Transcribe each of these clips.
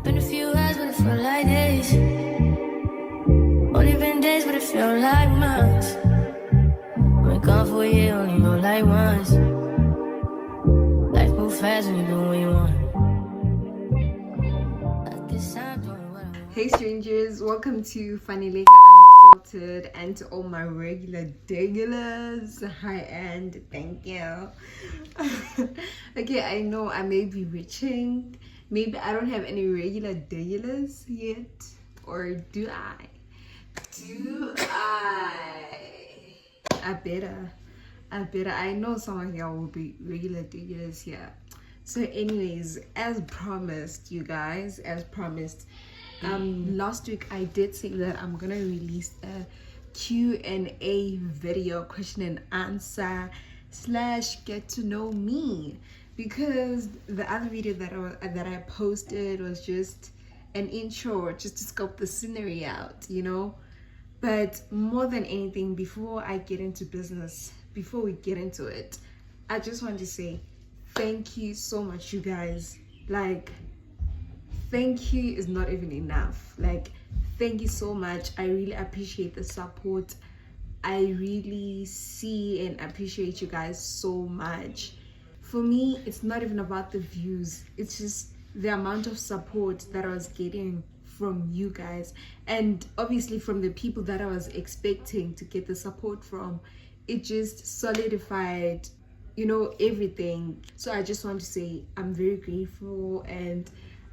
Been a few hours, but it felt like days. Only been days, but it felt like months. Been gone for a year, only know like once. Life move fast when you do what you want. I guess I'm doing what I want. Hey strangers, welcome to Faneleka Unscripted, and to all my regulars, hi and thank you. Okay, I know I may be reaching. Maybe I don't have any regulars yet, or do I? I better. I know some of y'all will be regulars here. So anyways, as promised, you guys, last week I did say that I'm gonna release a Q&A video, question and answer / get to know me, because the other video that I posted was just an intro, just to scope the scenery out, you know. But more than anything, before I get into business, before we get into it, I just want to say thank you so much, you guys. Like, thank you is not even enough. Like, thank you so much. I really appreciate the support. I really see and appreciate you guys so much. For me, it's not even about the views. It's just the amount of support that I was getting from you guys, and obviously from the people that I was expecting to get the support from. It just solidified, you know, everything. So I just want to say I'm very grateful and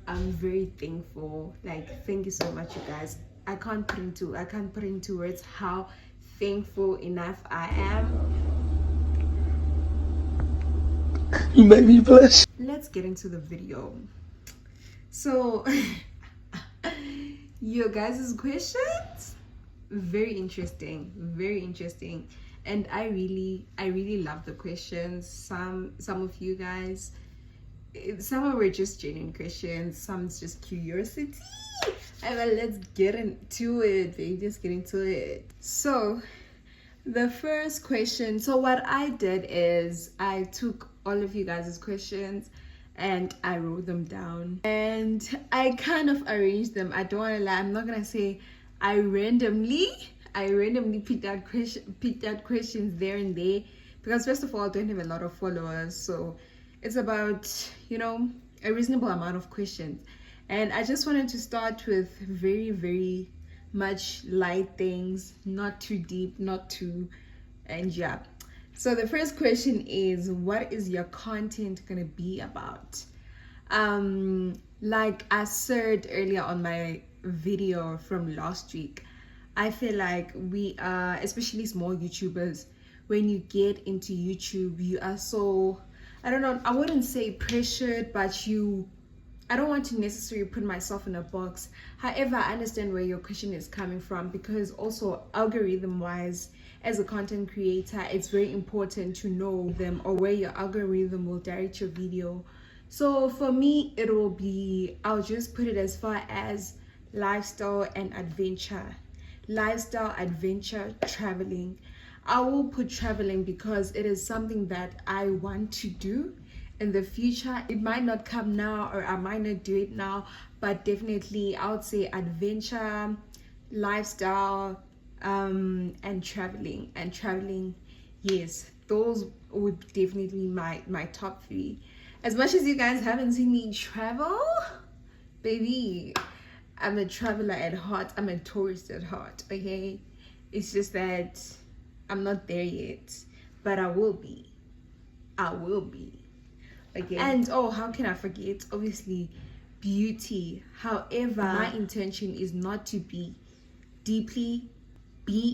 I'm very thankful. Like, thank you so much, you guys. I can't put into words how thankful enough I am. You made me blush. Let's get into the video. So your guys' questions, very interesting, and I really love the questions. Some of you guys, some were just genuine questions, some's just curiosity. And well, let's get into it, baby. Just get into it. So the first question, so what I did is I took all of you guys' questions and I wrote them down and I kind of arranged them. I don't want to lie, I'm not gonna say I randomly picked out questions there and there, because first of all, I don't have a lot of followers, so it's about, you know, a reasonable amount of questions. And I just wanted to start with very much light things, not too deep, and yeah. So the first question is, what is your content gonna be about? Like I said earlier on my video from last week, I feel like we are, especially small YouTubers, when you get into YouTube, you are so, I don't know, I wouldn't say pressured, but I don't want to necessarily put myself in a box. However, I understand where your question is coming from, because also algorithm wise, as a content creator, it's very important to know them, or where your algorithm will direct your video. So for me, it will be, I'll just put it as far as lifestyle and adventure. Lifestyle, adventure, traveling. I will put traveling because it is something that I want to do in the future. It might not come now, or I might not do it now, but definitely I would say adventure, lifestyle, and traveling. Yes, those would definitely my top 3. As much as you guys haven't seen me travel, baby, I'm a traveler at heart. I'm a tourist at heart, okay? It's just that I'm not there yet, but I will be. Okay. And oh, how can I forget? Obviously, beauty. However, my intention is not to be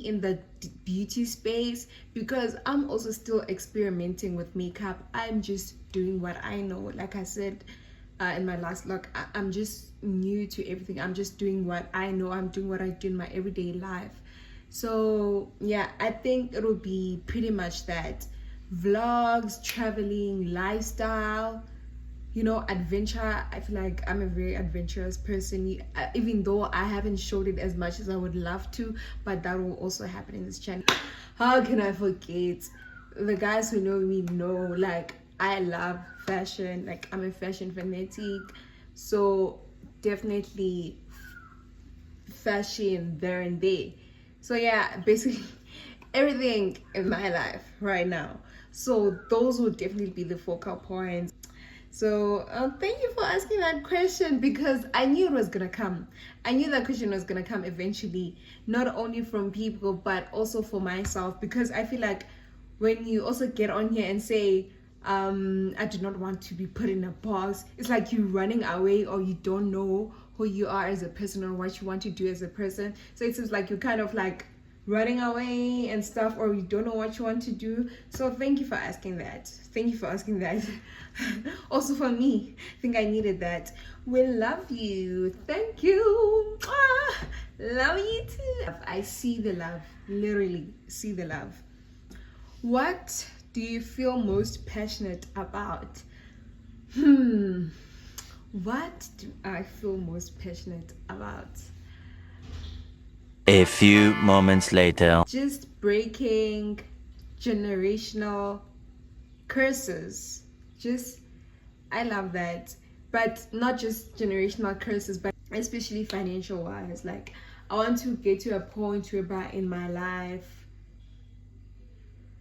in the beauty space, because I'm also still experimenting with makeup. I'm just doing what I know. Like I said in my last vlog, I'm just new to everything. I'm just doing what I know. I'm doing what I do in my everyday life. So yeah, I think it'll be pretty much that. Vlogs, traveling, lifestyle, you know, adventure. I feel like I'm a very adventurous person, even though I haven't showed it as much as I would love to, but that will also happen in this channel. How can I forget? The guys who know me know, like, I love fashion. Like, I'm a fashion fanatic. So definitely fashion there and there. So yeah, basically everything in my life right now. So those would definitely be the focal points. So thank you for asking that question, because I knew it was gonna come. I knew that question was gonna come eventually, not only from people but also for myself, because I feel like when you also get on here and say I do not want to be put in a box, it's like you're running away, or you don't know who you are as a person or what you want to do as a person. So it seems like you're kind of like running away and stuff, or you don't know what you want to do. So thank you for asking that. Thank you for asking that. Also for me, I think I needed that. We love you. Thank you. Love you too. I see the love, literally see the love. What do you feel most passionate about? What do I feel most passionate about? A few moments later. Just breaking generational curses. I love that. But not just generational curses, but especially financial wise. Like, I want to get to a point whereby in my life,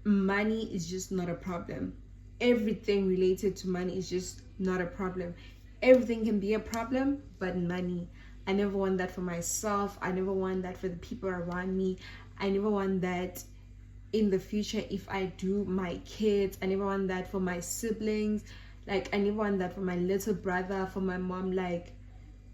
money is just not a problem. Everything related to money is just not a problem. Everything can be a problem, but money, I never want that for myself. I never want that for the people around me. I never want that in the future if I do my kids. I never want that for my siblings. Like, I never want that for my little brother, for my mom. Like,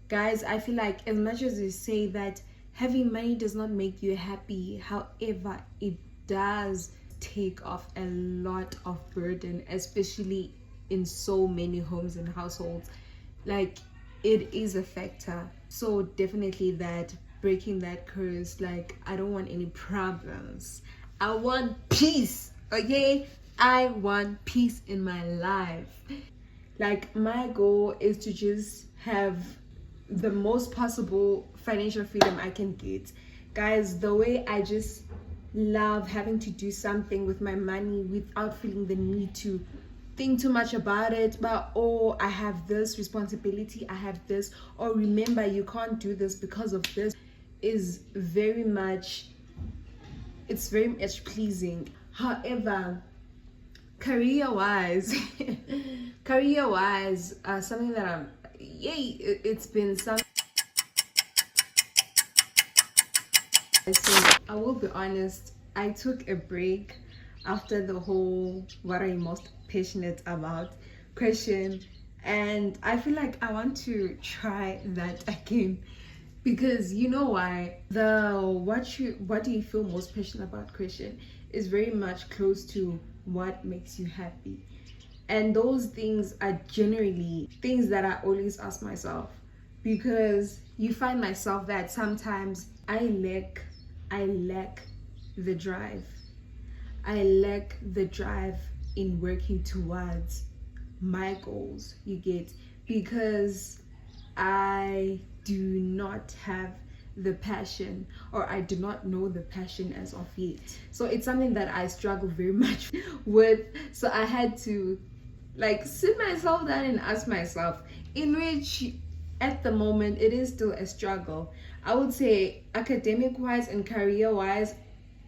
guys, I feel like as much as they say that having money does not make you happy, however, it does take off a lot of burden, especially in so many homes and households. Like, it is a factor. So definitely that, breaking that curse. Like, I don't want any problems. I want peace, okay? I want peace in my life. Like, my goal is to just have the most possible financial freedom I can get. Guys, the way I just love having to do something with my money without feeling the need to think too much about it, but oh, I have this responsibility, I have this, or remember you can't do this because of this, is very much, it's very much pleasing. However, career wise something that it's been something. So I will be honest, I took a break after the whole what are you most passionate about question, and I feel like I want to try that again, because you know why, the what do you feel most passionate about question is very much close to what makes you happy. And those things are generally things that I always ask myself, because you find myself that sometimes I lack the drive. I lack the drive in working towards my goals, you get, because I do not have the passion, or I do not know the passion as of yet. So it's something that I struggle very much with. So I had to like sit myself down and ask myself, in which at the moment it is still a struggle. I would say academic wise and career wise,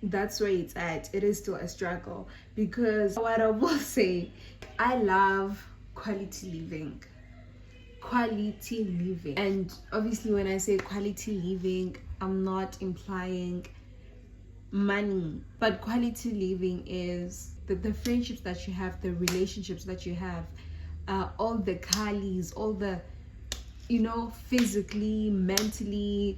that's where it's at. It is still a struggle, because what I will say, I love quality living. And obviously when I say quality living, I'm not implying money, but quality living is the friendships that you have, the relationships that you have, all the colleagues, all the, physically, mentally,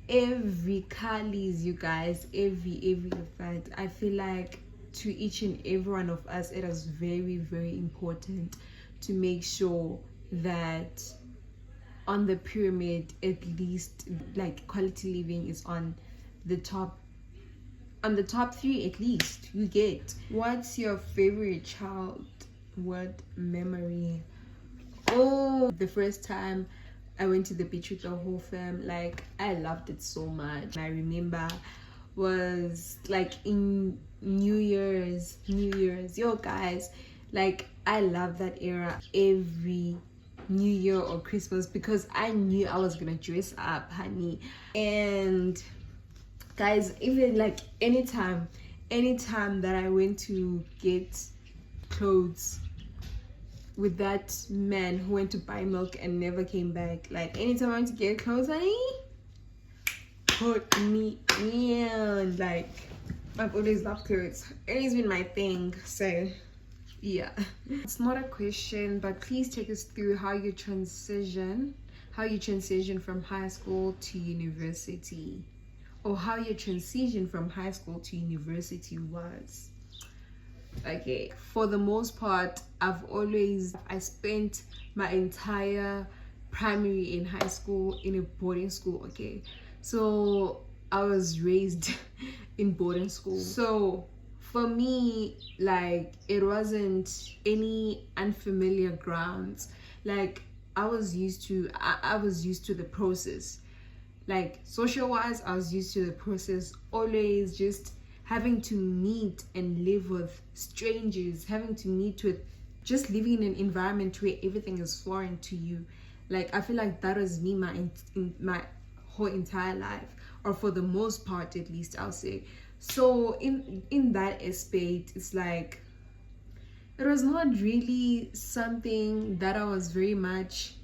every colleagues, you guys, every of that. I feel like to each and every one of us, it is very, very important to make sure that on the pyramid, at least, like, quality living is on the top 3 at least. You get. What's your favorite childhood memory? Oh, the first time I went to the beach with the whole fam, like, I loved it so much. I remember was like in New Year's, yo guys, like, I love that era. Every New Year or Christmas because I knew I was gonna dress up, honey. And guys, even like anytime that I went to get clothes with that man who went to buy milk and never came back, like anytime I went to get clothes, honey, put me in. Like, I've always loved clothes. It's been my thing. So yeah, it's not a question, but please take us through how you transition from high school to university, or how your transition from high school to university was. Okay, for the most part, I spent my entire primary in high school in a boarding school. Okay, so I was raised in boarding school. So for me, like, it wasn't any unfamiliar grounds. Like, I was used to the process. Like, social wise, I was used to the process. Always just having to meet and live with strangers, just living in an environment where everything is foreign to you. Like, I feel like that was me my whole entire life, or for the most part, at least, I'll say. So in that aspect, it's like, it was not really something that I was very much,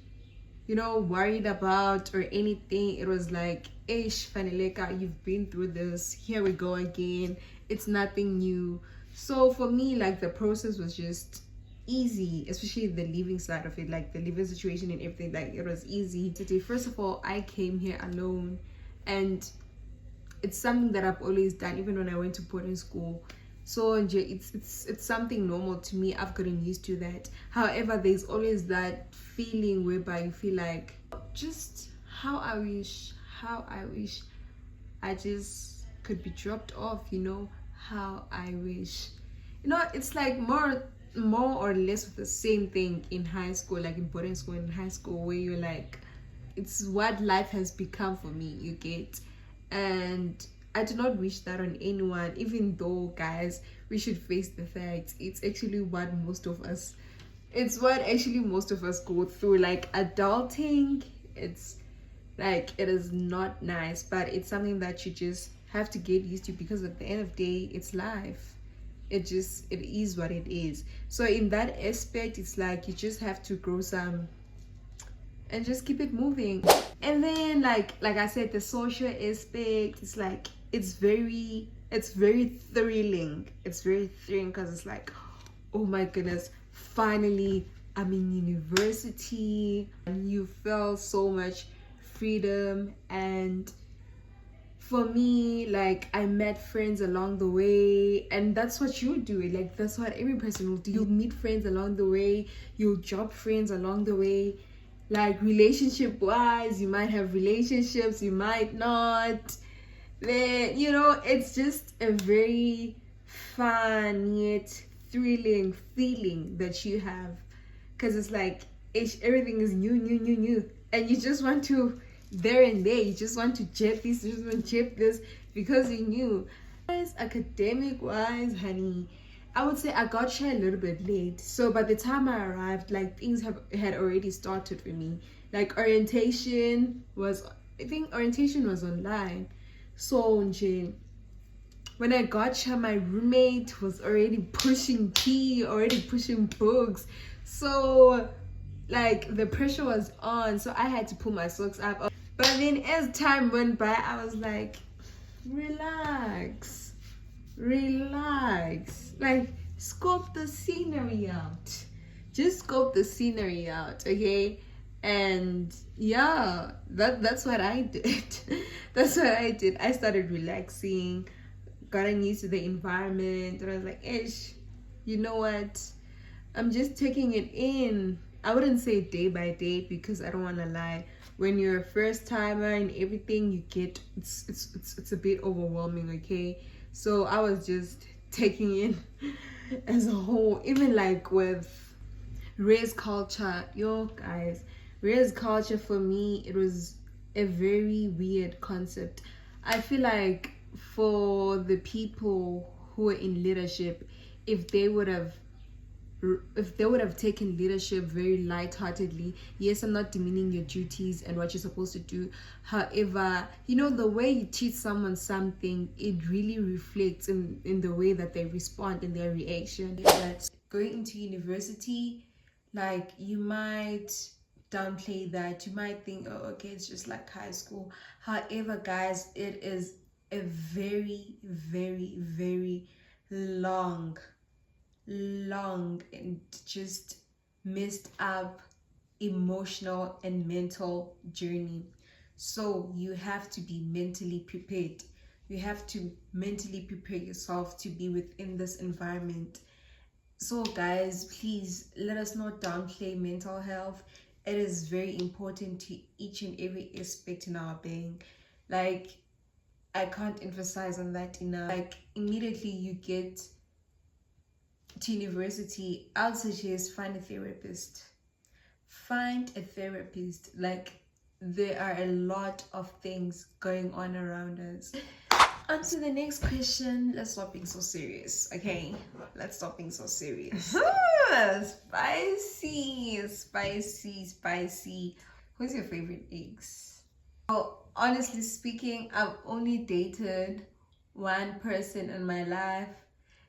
worried about or anything. It was like, ish, Faneleka, you've been through this, here we go again. It's nothing new. So for me, like, the process was just easy, especially the living side of it, like the living situation and everything. Like, it was easy. First of all, I came here alone, and it's something that I've always done, even when I went to boarding school. So it's something normal to me. I've gotten used to that. However, there's always that feeling whereby you feel like, just how I wish I just could be dropped off, how I wish. It's like more or less the same thing in high school, like in boarding school and high school, where you're like, it's what life has become for me, you get. And I do not wish that on anyone, even though, guys, we should face the facts. It's what actually most of us go through. Like, adulting, it's like, it is not nice, but it's something that you just have to get used to, because at the end of the day, it's life. It is what it is. So in that aspect, it's like, you just have to grow some and just keep it moving. And then, like I said, the social aspect, it's like, it's very thrilling. It's very thrilling, because it's like, oh my goodness, finally I'm in university, and you feel so much freedom. And for me, like, I met friends along the way, and that's what you do. Like, that's what every person will do. You'll meet friends along the way, you'll job friends along the way. Like, relationship wise, you might have relationships, you might not. Then, it's just a very fun yet thrilling feeling that you have, because it's like, everything is new, and you just want to you just want to jet this, you just want to jet this, because you knew. Guys, academic wise, honey, I would say I got here a little bit late. So by the time I arrived, like, things had already started for me. Like, orientation was online. So when I got here, my roommate was already pushing tea, already pushing books. So, like, the pressure was on, so I had to pull my socks up. But then as time went by, I was like, relax, like, scope the scenery out, just scope the scenery out, okay? And yeah, that's what I did. I started relaxing, gotten used to the environment, and I was like, ish, you know what, I'm just taking it in. I wouldn't say day by day, because I don't want to lie. When you're a first timer and everything, you get, it's a bit overwhelming, okay? So I was just taking in as a whole. Even like with race culture, guys, race culture for me, it was a very weird concept. I feel like for the people who are in leadership, if they would have taken leadership very lightheartedly. Yes, I'm not demeaning your duties and what you're supposed to do. However, the way you teach someone something, it really reflects in the way that they respond and their reaction. That going into university, like, you might downplay that. You might think, oh, okay, it's just like high school. However, guys, it is a very, very, very long and just messed up emotional and mental journey. So you have to be mentally prepared. You have to mentally prepare yourself to be within this environment. So guys, please let us not downplay mental health. It is very important to each and every aspect in our being. Like, I can't emphasize on that enough. Like, immediately you get to university, I would suggest find a therapist. Find a therapist. Like, there are a lot of things going on around us. On to the next question. Let's stop being so serious, okay? Let's stop being so serious. Spicy. Who's your favorite ex? Well, honestly speaking, I've only dated one person in my life.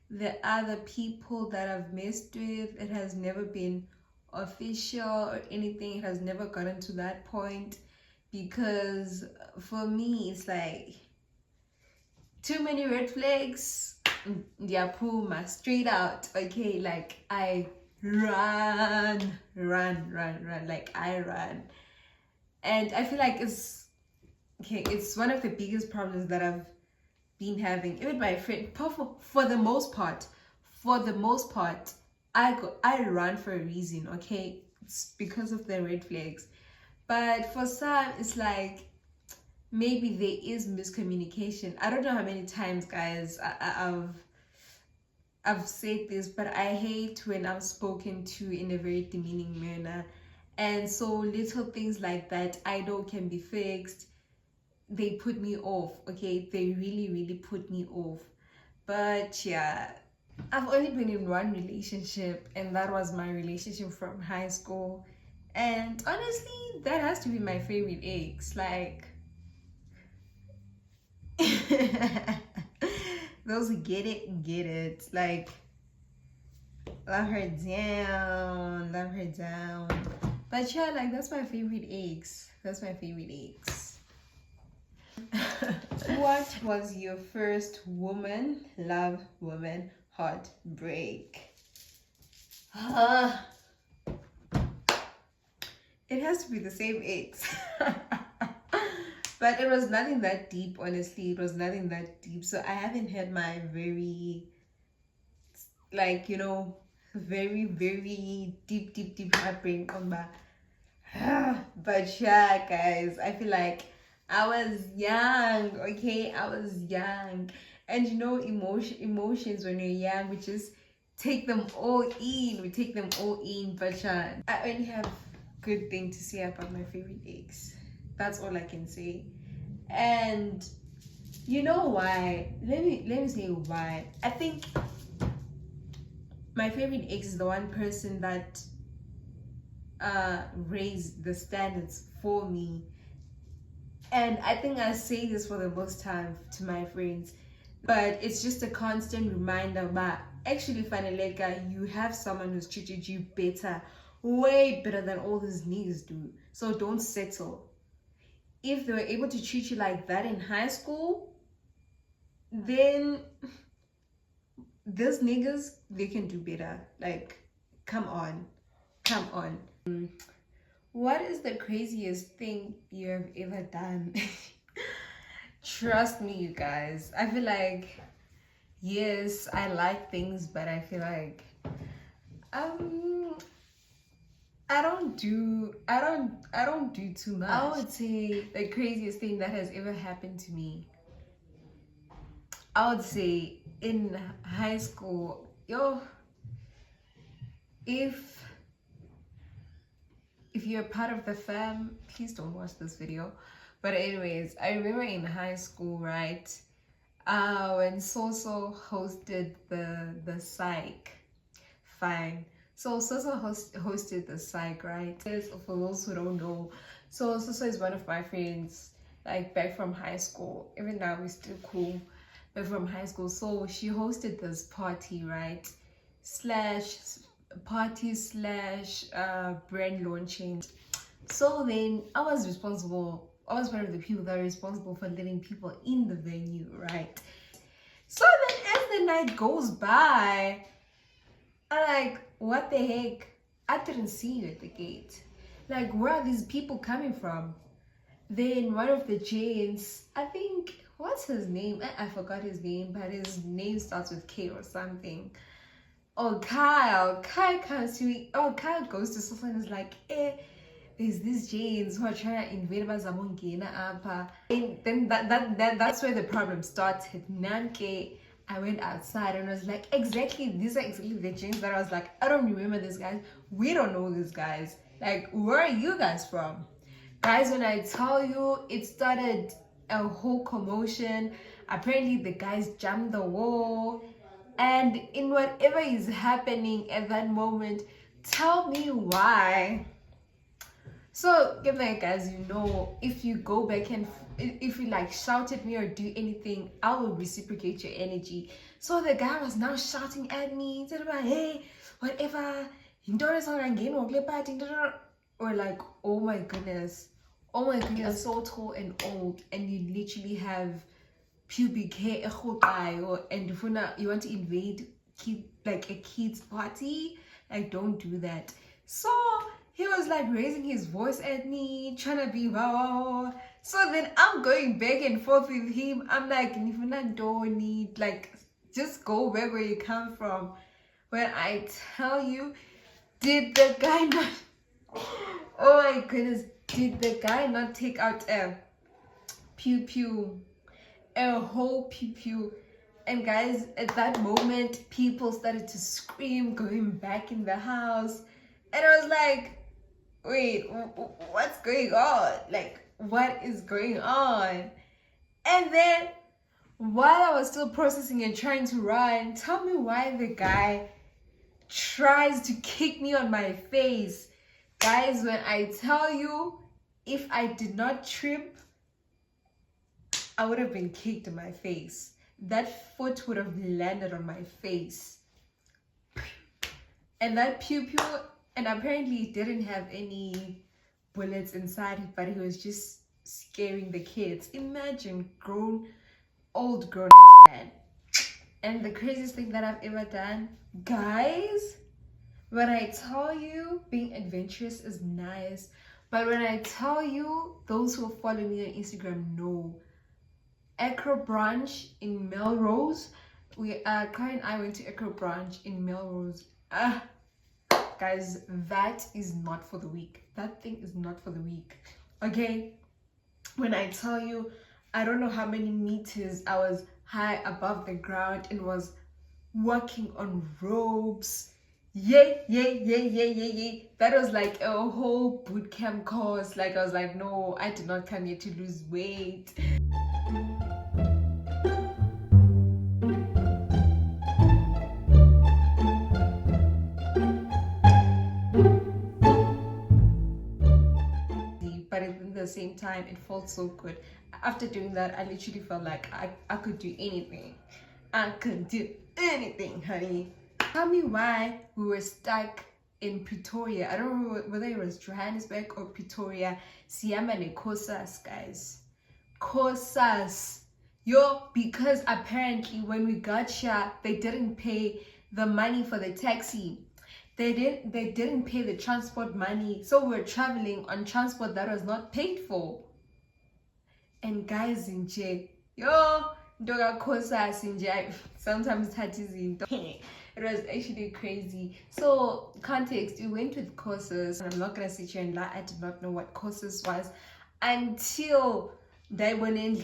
The other people that I've messed with, it has never been official or anything. It has never gotten to that point, because for me, it's like too many red flags. Yeah, Puma, straight out. Okay, like, I run. Like, I run. And I feel like it's one of the biggest problems that I've been having. Even my friend, for the most part, I run for a reason. Okay, it's because of the red flags. But for some, it's like maybe there is miscommunication. I don't know how many times, guys, I've said this, but I hate when I'm spoken to in a very demeaning manner. And so little things like that I know can be fixed. They put me off. Okay, they really put me off. But yeah, I've only been in one relationship, and that was my relationship from high school. And honestly, that has to be my favorite ex. Like, those who get it. Like, love her down. But yeah, like, that's my favorite ex. What was your first love woman heartbreak? It has to be the same ex. But it was nothing that deep, honestly. It was nothing that deep. So I haven't had my very, like, very, very deep heartbreak on my... But yeah, guys, I feel like I was young, okay? I was young. And emotions when you're young, we just take them all in. But I only have good thing to say about my favorite ex. That's all I can say. And you know why? Let me say why. I think my favorite ex is the one person that raised the standards for me. And I think I say this for the most time to my friends, but it's just a constant reminder. But actually, Faneleka, you have someone who's treated you better, way better than all these niggas do. So don't settle. If they were able to treat you like that in high school, then these niggas, they can do better. Like, come on. What is the craziest thing you have ever done? Trust me, you guys. I feel like, yes, I like things, but I feel like I don't do too much. I would say the craziest thing that has ever happened to me, I would say in high school, if you're part of the fam, please don't watch this video. But anyways, I remember in high school, right, when Soso hosted the psych. Fine. So Soso hosted the psych, right? For those who don't know, so Soso is one of my friends, like back from high school. Even now we're still cool, but from high school. So she hosted this party, right? Slash party slash brand launching. So then I was one of the people that are responsible for letting people in the venue, right? So then as the night goes by, I'm like, what the heck? I didn't see you at the gate. Like, where are these people coming from? Then one of the gents, I think, what's his name? I forgot his name, but his name starts with K or something. Oh, Kyle comes to me. Oh, Kyle goes to someone and is like, there's these Janes who are trying to invade Mazamongena Apa. Then that's where the problem started. Nanke, I went outside and was like, these are exactly the Janes that I was like, I don't remember these guys. We don't know these guys. Like, where are you guys from? Guys, when I tell you, it started a whole commotion. Apparently the guys jumped the wall. And in whatever is happening at that moment, tell me why. So, give that, guys, if you go back and if you like shout at me or do anything, I will reciprocate your energy. So the guy was now shouting at me, said about, hey, whatever, or like, oh my goodness, you're so tall and old, and you literally have pubic hair, and you want to invade a kid's party, like, don't do that. So he was like raising his voice at me, trying to be wow. So then I'm going back and forth with him. I'm like, don't need, like, just go back where you come from. When I tell you, did the guy not oh my goodness, did the guy not take out a whole pew? And guys, at that moment, people started to scream, going back in the house. And I was like, wait, what's going on? Like, what is going on? And then, while I was still processing and trying to run, tell me why the guy tries to kick me on my face. Guys, when I tell you, if I did not trip, I would have been kicked in my face. That foot would have landed on my face. And that pew, and apparently it didn't have any bullets inside it, but he was just scaring the kids. Imagine old grown man. And the craziest thing that I've ever done, guys, when I tell you being adventurous is nice, but when I tell you, those who follow me on Instagram know, Acro Branch in Melrose, Kai and I went to Acro Branch in Melrose. Guys, that is not for the weak. That thing is not for the weak. Okay, when I tell you, I don't know how many meters I was high above the ground and was walking on ropes. That was like a whole boot camp course. Like, I was like, no, I did not come here to lose weight. But at the same time, it felt so good. After doing that, I literally felt like I could do anything. I could do anything, honey. Tell me why we were stuck in Pretoria. I don't know whether it was Johannesburg or Pretoria. Siamane Kosas, guys. Kosas. Because apparently when we got here, they didn't pay the money for the taxi. They didn't pay the transport money. So we're traveling on transport that was not paid for. And guys, in J, Doga Kosas in J, sometimes that is in. It was actually crazy. So, context, we went with courses. I'm not gonna sit here and lie, I did not know what courses was until they went in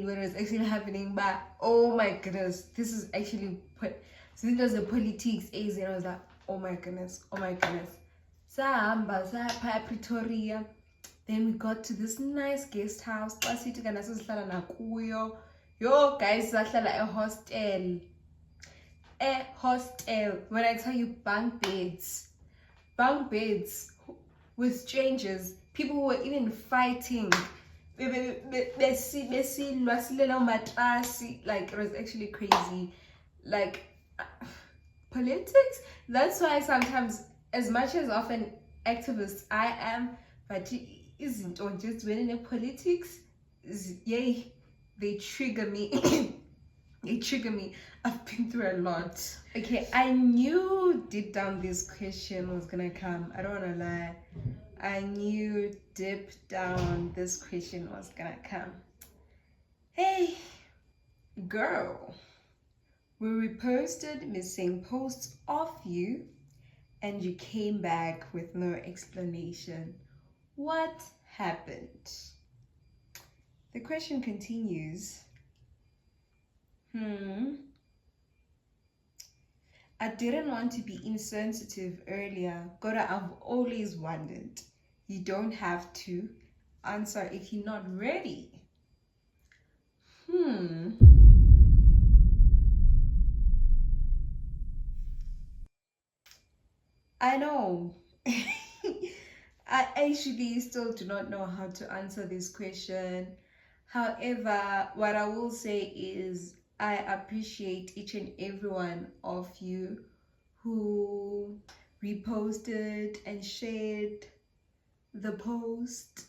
when it was actually happening. But oh my goodness, this is actually so this was the politics as, and I was like, oh my goodness. Sahamba Pretoria. Then we got to this nice guest house. Yo guys, that's like a hostel. When I tell you bunk beds, bunk beds with strangers. People were even fighting. Like, it was actually crazy. Like, politics. That's why sometimes, as much as often activist I am, but it isn't, or just when in politics, yay, they trigger me. They trigger me. I've been through a lot. Okay, I knew deep down this question was gonna come. I don't wanna lie. I knew deep down this question was gonna come. Hey, girl, we reposted missing posts of you and you came back with no explanation. What happened? The question continues. I didn't want to be insensitive earlier, but I've always wondered. You don't have to answer if you're not ready. I know. I actually still do not know how to answer this question. However, what I will say is I appreciate each and every one of you who reposted and shared the post.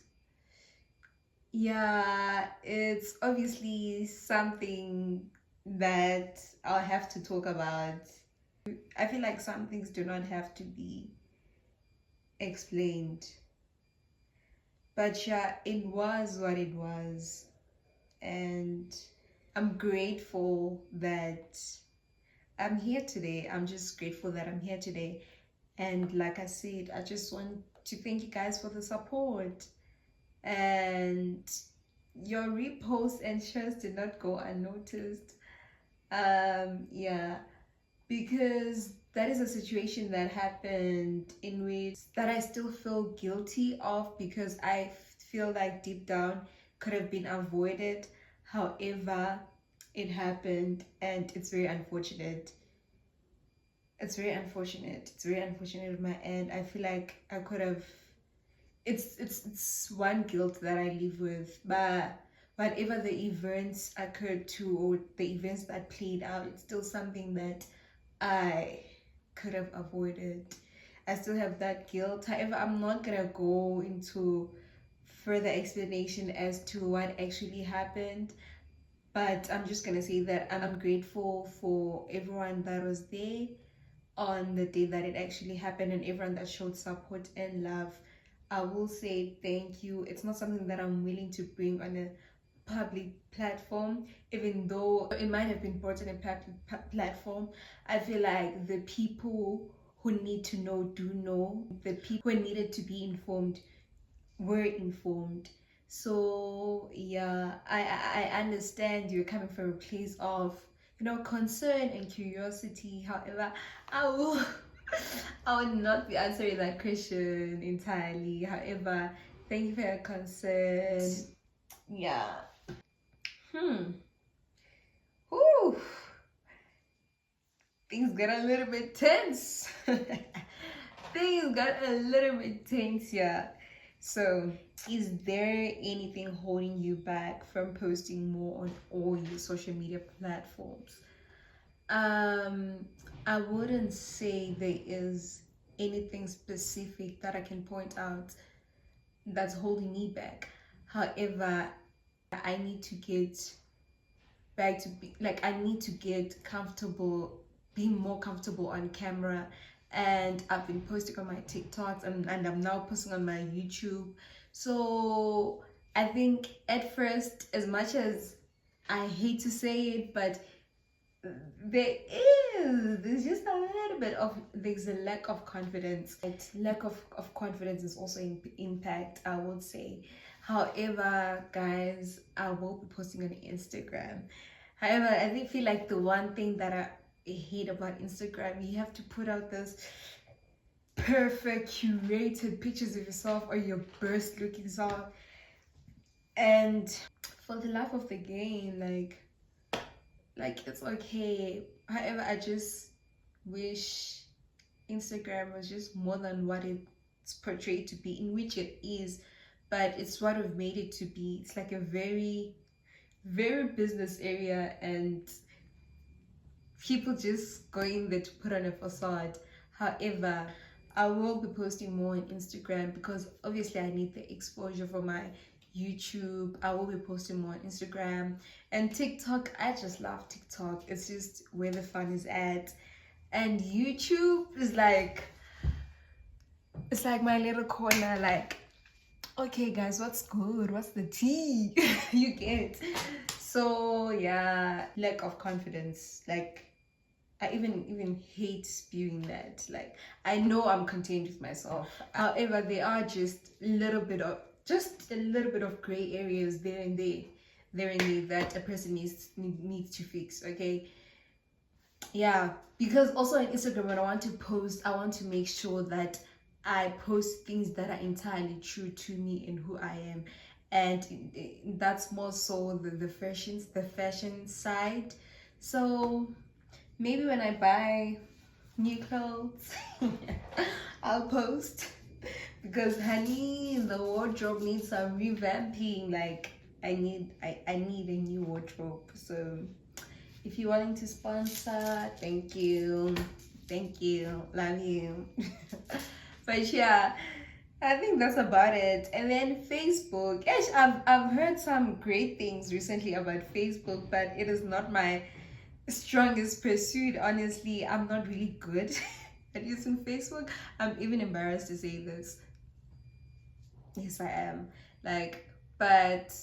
Yeah, it's obviously something that I'll have to talk about. I feel like some things do not have to be explained. But yeah, it was what it was. And I'm grateful that I'm here today. I'm just grateful that I'm here today. And like I said, I just want to thank you guys for the support. And your reposts and shares did not go unnoticed. Yeah, because that is a situation that happened in which that I still feel guilty of, because I feel like deep down could have been avoided. However, it happened and it's very unfortunate. It's very unfortunate. It's very unfortunate on my end. I feel like I could have, it's one guilt that I live with, but whatever the events occurred to, or the events that played out, it's still something that I could have avoided. I still have that guilt. However, I'm not gonna go into further explanation as to what actually happened, but I'm just gonna say that I'm grateful for everyone that was there on the day that it actually happened, and everyone that showed support and love. I will say thank you. It's not something that I'm willing to bring on a public platform, even though it might have been brought on a public platform. I feel like the people who need to know do know. The people who needed to be informed were informed. So yeah, I understand you're coming from a place of, you know, concern and curiosity. However, I will I will not be answering that question entirely. However, thank you for your concern. Yeah. Whew. Things got a little bit tense. Things got a little bit tense here. So, is there anything holding you back from posting more on all your social media platforms? I wouldn't say there is anything specific that I can point out that's holding me back. However, I need to get back to be like, I need to get comfortable, being more comfortable on camera. And I've been posting on my TikToks, and I'm now posting on my YouTube. So I think at first, as much as I hate to say it, but there's just a little bit of, there's a lack of confidence. Lack of confidence is also impact, I would say. However, guys, I will be posting on Instagram. However, I feel like the one thing that I hate about Instagram, you have to put out this perfect curated pictures of yourself or your best looking self, and for the love of the game, like it's okay. However, I just wish Instagram was just more than what it's portrayed to be, in which it is, but it's what we've made it to be. It's like a very, very business area, and people just going there to put on a facade. However, I will be posting more on Instagram because obviously I need the exposure for my YouTube. I will be posting more on Instagram and TikTok. I just love TikTok. It's just where the fun is at. And YouTube is like, it's like my little corner, like, okay guys, what's good? What's the tea? You get. So yeah, lack of confidence. Like, I even hate spewing that. Like, I know I'm contained with myself. However, there are just a little bit of gray areas there and there that a person needs to fix. Okay. Yeah, because also on Instagram, when I want to post, I want to make sure that I post things that are entirely true to me and who I am, and that's more so the fashion side. So maybe when I buy new clothes, I'll post, because honey, the wardrobe needs some revamping. Like, I need a new wardrobe. So if you're willing to sponsor, thank you, love you. But yeah, I think that's about it. And then Facebook, I've heard some great things recently about Facebook, but it is not my strongest pursuit. Honestly, I'm not really good at using Facebook. I'm even embarrassed to say this. Yes, I am. Like, but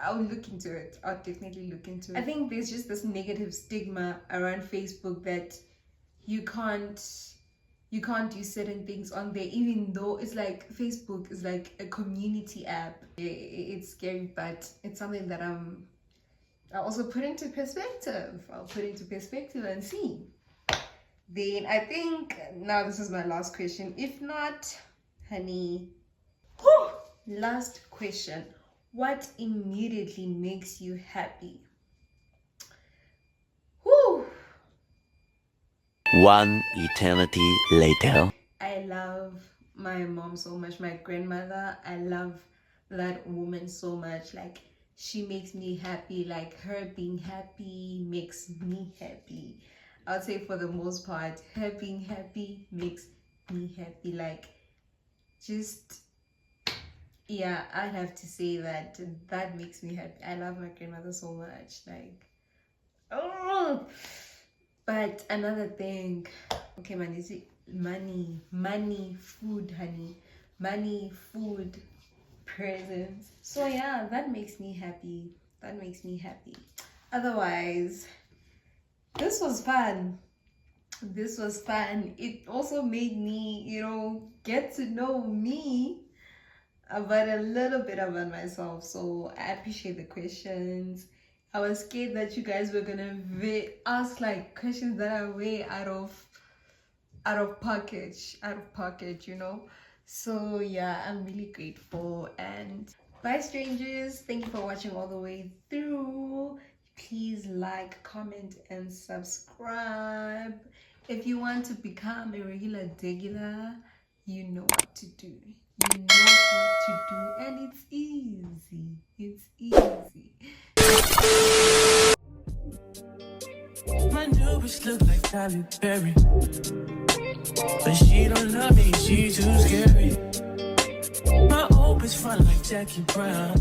I'll look into it. I'll definitely look into it. I think there's just this negative stigma around Facebook that you can't do certain things on there, even though it's like Facebook is like a community app. It's scary, but it's something that I'll also put into perspective. I'll put into perspective and see. Then I think now this is my last question. If not, honey, last question. What immediately makes you happy? Whew. One eternity later. I love my mom so much, my grandmother. I love that woman so much. Like, she makes me happy. Like, her being happy makes me happy. I would say for the most part, her being happy makes me happy. Like, just, yeah, I'd have to say that makes me happy. I love my grandmother so much. Like, oh. But another thing, okay, man, is it money, food, honey, money, food, presents. So yeah, that makes me happy. Otherwise, this was fun. It also made me, get to know me about a little bit about myself. So I appreciate the questions. I was scared that you guys were gonna ask like questions that are way out of pocket, So yeah, I'm really grateful. And bye, strangers. Thank you for watching all the way through. Please like, comment, and subscribe. If you want to become a regular degular, you know what to do. And it's easy. My new bitch look like Tyler Perry, but she don't love me, she too scary. My old bitch front like Jackie Brown.